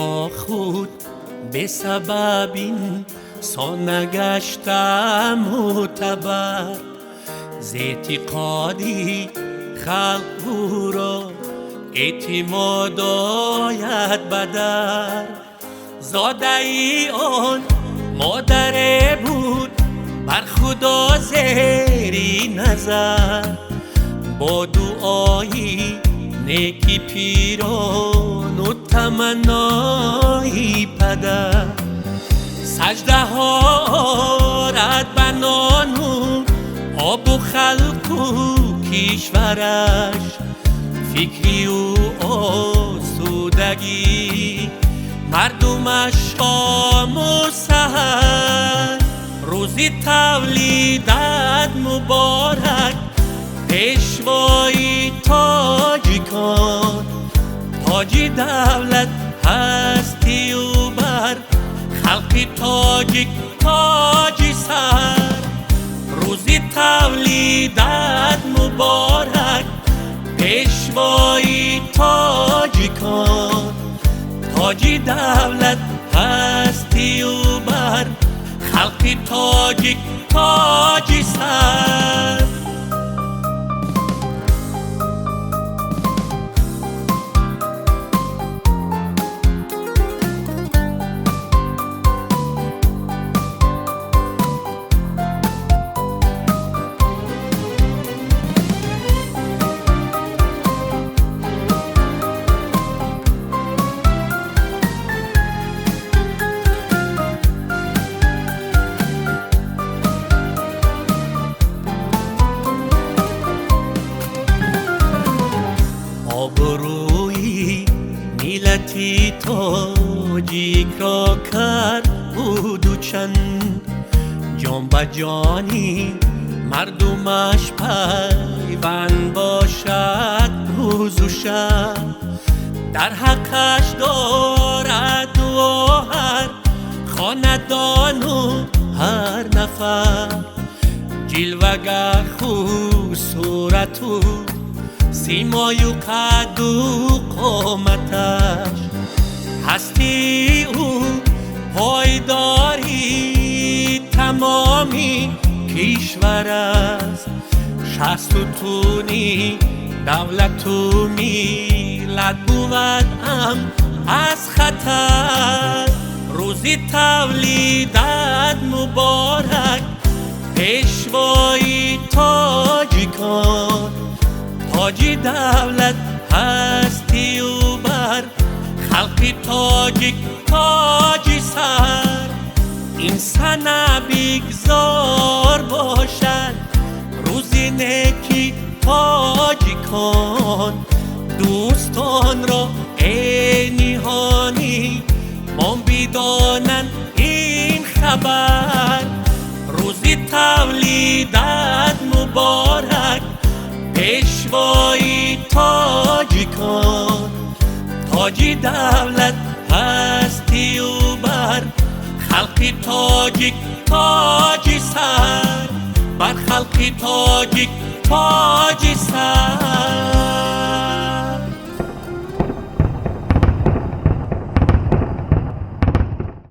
با خود به سبب این سان گشتم معتبر. ز اعتقادی خلق او را اعتماد آید بدر. زاده ای آن مادر بود بر خدا زیری نظر. با دعایی نیکی پیران و تمنای پدر، سجده ها آرد بنان و آب و خلق و کشورش. فکری و آسودگی مردمش شام و سحر. روزی تولیدت مبارک پیشوای تاجیکان. تاجی دولت هستی و بر خلق تاجیک تاجی سر. روزی تولیدت مبارک پیشوای تاجیکان. تاجی دولت هستی و بر خلق تاجیک تاجی سر. آبروی ملتی تاجیک را کرد بود و چند. جان به جانی مردمش پیوند باشد روز و شب. در حقش دارد دعا هر خاندان و هر نفر. جلوه‌گر خوب صورت و سیمای و قد و قامتش. هستی او پایداری تمامی کشور است. شست و تونی دولت و میلت بود از خطر. روزی تولیدت مبارک پیشوای تاجیکان. تاجی دولت هستی و بر خلق تاجیک تاجی سر. این سنه بگذار باشد روزی نیکی تاجیکان. دوستان را ای نهانی ما بدانند این خبر. روزی تولیدت مبارک پیشوای تاجیکان. تاجی دولت هستی و بر خلق تاجیک تاجی سر. بر خلق تاجیک تاجی سر.